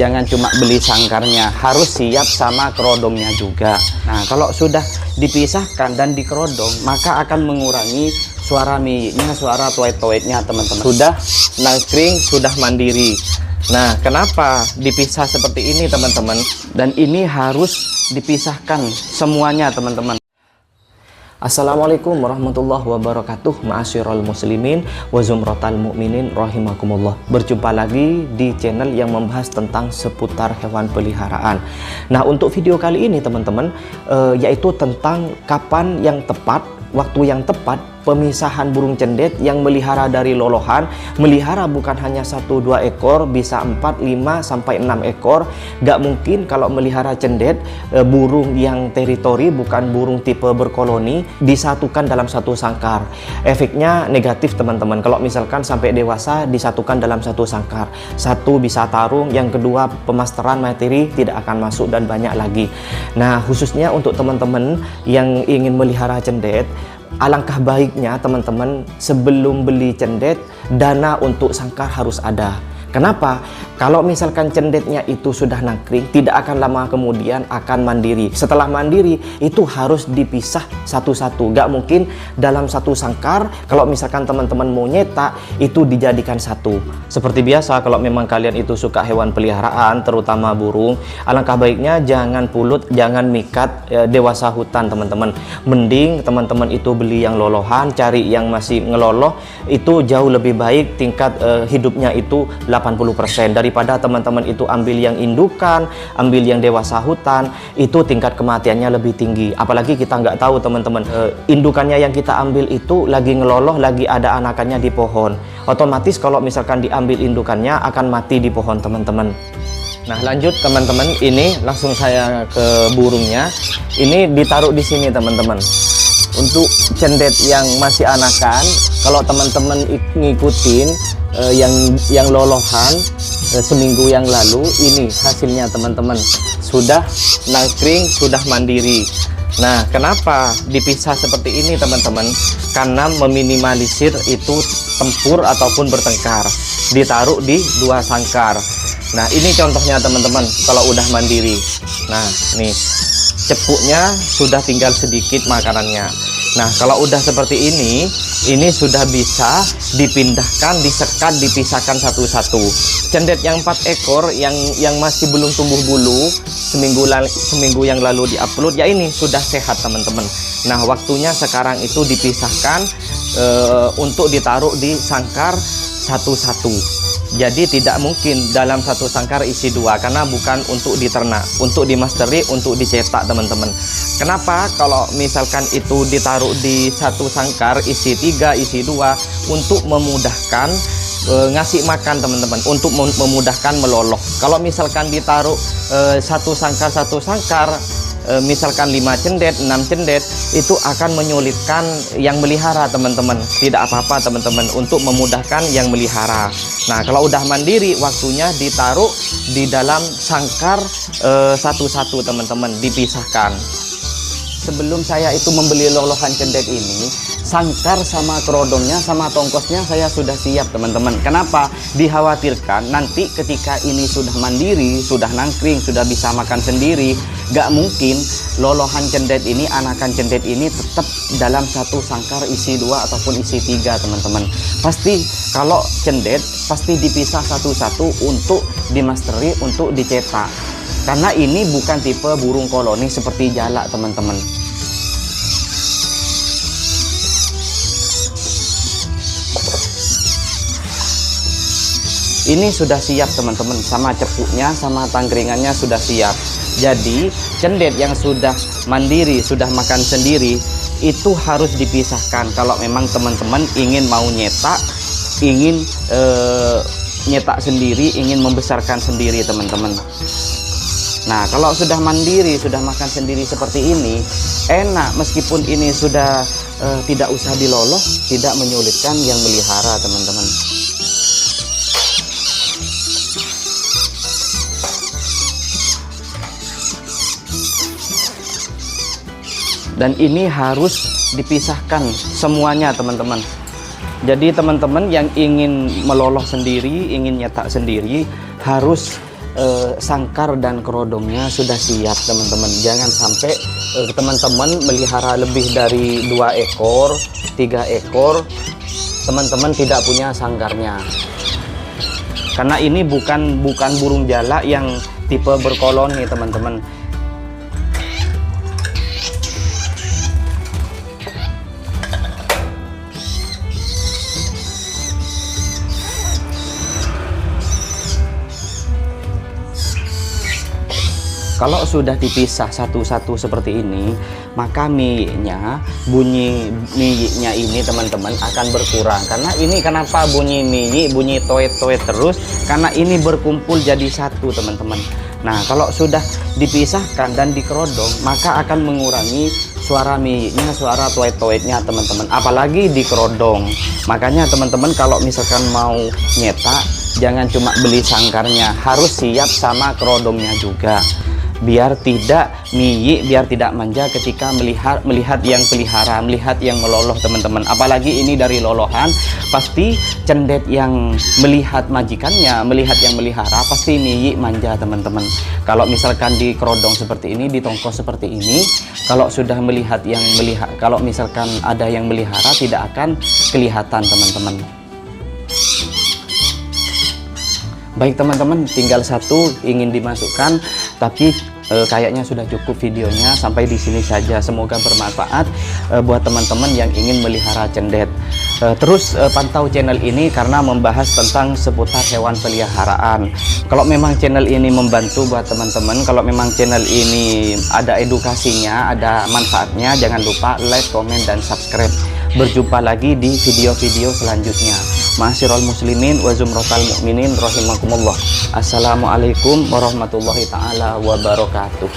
jangan cuma beli sangkarnya, harus siap sama kerodongnya juga. Nah, kalau sudah dipisahkan dan dikerodong, maka akan mengurangi suara minya, suara toet-toetnya teman-teman. Sudah nangkring, sudah mandiri. Nah, kenapa dipisah seperti ini teman-teman? Dan ini harus dipisahkan semuanya teman-teman. Assalamualaikum warahmatullahi wabarakatuh. Ma'asyiral muslimin wa zumratal mu'minin rahimakumullah. Berjumpa lagi di channel yang membahas tentang seputar hewan peliharaan. Nah, untuk video kali ini teman-teman, yaitu tentang kapan yang tepat, waktu yang tepat pemisahan burung cendet yang melihara dari lolohan. Melihara bukan hanya 1-2 ekor, bisa 4, 5, sampai 6 ekor. Gak mungkin kalau melihara cendet, burung yang teritori, bukan burung tipe berkoloni, disatukan dalam satu sangkar. Efeknya negatif teman-teman. Kalau misalkan sampai dewasa disatukan dalam satu sangkar, satu bisa tarung, yang kedua pemasteran materi tidak akan masuk, dan banyak lagi. Nah, khususnya untuk teman-teman yang ingin melihara cendet, alangkah baiknya teman-teman sebelum beli cendet, dana untuk sangkar harus ada. Kenapa? Kalau misalkan cendetnya itu sudah nangkring, tidak akan lama kemudian akan mandiri. Setelah mandiri itu harus dipisah satu-satu. Gak mungkin dalam satu sangkar. Kalau misalkan teman-teman mau nyetak, itu dijadikan satu. Seperti biasa, kalau memang kalian itu suka hewan peliharaan, terutama burung, alangkah baiknya jangan pulut, jangan mikat dewasa hutan teman-teman. Mending teman-teman itu beli yang lolohan, cari yang masih ngeloloh, itu jauh lebih baik. Tingkat hidupnya itu 80%, daripada teman-teman itu ambil yang indukan, ambil yang dewasa hutan, itu tingkat kematiannya lebih tinggi. Apalagi kita nggak tahu teman-teman, indukannya yang kita ambil itu lagi ngeloloh, lagi ada anakannya di pohon. Otomatis kalau misalkan diambil indukannya akan mati di pohon teman-teman. Nah, lanjut teman-teman, ini langsung saya ke burungnya. Ini ditaruh di sini teman-teman. Untuk cendet yang masih anakan, kalau teman-teman ngikutin yang lolohan seminggu yang lalu, ini hasilnya teman-teman, sudah nangkring, sudah mandiri. Nah, kenapa dipisah seperti ini teman-teman? Karena meminimalisir itu tempur ataupun bertengkar. Ditaruh di 2 sangkar. Nah, ini contohnya teman-teman kalau udah mandiri. Nah, nih cepuknya sudah tinggal sedikit makanannya. Nah, kalau udah seperti ini sudah bisa dipindahkan, disekat, dipisahkan satu-satu. Cendet yang 4 ekor yang masih belum tumbuh bulu, seminggu yang lalu diupload, ya ini sudah sehat teman-teman. Nah, waktunya sekarang itu dipisahkan untuk ditaruh di sangkar satu-satu. Jadi tidak mungkin dalam satu sangkar isi 2, karena bukan untuk diternak, untuk dimasteri, untuk dicetak teman-teman. Kenapa? Kalau misalkan itu ditaruh di satu sangkar isi 3, isi 2, untuk memudahkan ngasih makan teman-teman, untuk memudahkan meloloh. Kalau misalkan ditaruh satu sangkar, misalkan 5 cendet, 6 cendet, itu akan menyulitkan yang melihara teman-teman. Tidak apa-apa teman-teman, untuk memudahkan yang melihara. Nah, kalau udah mandiri, waktunya ditaruh di dalam sangkar satu-satu teman-teman, dipisahkan. Sebelum saya itu membeli lolohan cendet ini, sangkar sama kerodongnya sama tongkosnya saya sudah siap teman-teman. Kenapa? Dikhawatirkan nanti ketika ini sudah mandiri, sudah nangkring, sudah bisa makan sendiri, gak mungkin lolohan cendet ini, anakan cendet ini tetap dalam satu sangkar isi 2 ataupun isi 3 teman-teman. Pasti kalau cendet pasti dipisah satu-satu untuk dimasteri, untuk dicetak. Karena ini bukan tipe burung koloni seperti jalak teman-teman. Ini sudah siap teman-teman, sama cepuknya, sama tangkringannya sudah siap. Jadi cendet yang sudah mandiri, sudah makan sendiri, itu harus dipisahkan. Kalau memang teman-teman ingin mau nyetak, ingin nyetak sendiri, ingin membesarkan sendiri teman-teman. Nah, kalau sudah mandiri, sudah makan sendiri seperti ini, enak. Meskipun ini sudah tidak usah diloloh, tidak menyulitkan yang melihara teman-teman. Dan ini harus dipisahkan semuanya teman-teman. Jadi teman-teman yang ingin meloloh sendiri, ingin nyetak sendiri, harus sangkar dan kerodongnya sudah siap teman-teman. Jangan sampai teman-teman melihara lebih dari 2 ekor 3 ekor, teman-teman tidak punya sangkarnya, karena ini bukan burung jalak yang tipe berkoloni teman-teman. Kalau sudah dipisah satu-satu seperti ini, maka bunyi miyiknya ini teman-teman akan berkurang. Karena ini kenapa bunyi miyik, bunyi toet-toet terus? Karena ini berkumpul jadi satu teman-teman. Nah, kalau sudah dipisahkan dan dikerodong, maka akan mengurangi suara miyiknya, suara toet-toetnya teman-teman. Apalagi dikerodong. Makanya teman-teman kalau misalkan mau nyetak, jangan cuma beli sangkarnya, harus siap sama kerodongnya juga. Biar tidak miyik, biar tidak manja ketika melihat yang pelihara, melihat yang meloloh teman-teman. Apalagi ini dari lolohan, pasti cendet yang melihat majikannya, melihat yang melihara, pasti miyik manja teman-teman. Kalau misalkan di kerodong seperti ini, di tongkos seperti ini, kalau sudah melihat yang melihara, kalau misalkan ada yang melihara, tidak akan kelihatan teman-teman. Baik teman-teman, tinggal satu ingin dimasukkan, tapi kayaknya sudah cukup videonya, sampai di sini saja. Semoga bermanfaat buat teman-teman yang ingin melihara cendet. Terus pantau channel ini karena membahas tentang seputar hewan peliharaan. Kalau memang channel ini membantu buat teman-teman, kalau memang channel ini ada edukasinya, ada manfaatnya, jangan lupa like, komen, dan subscribe. Berjumpa lagi di video-video selanjutnya. Ma'asyiral muslimin wa zumratal mu'minin rahimakumullah. Assalamualaikum warahmatullahi taala wabarakatuh.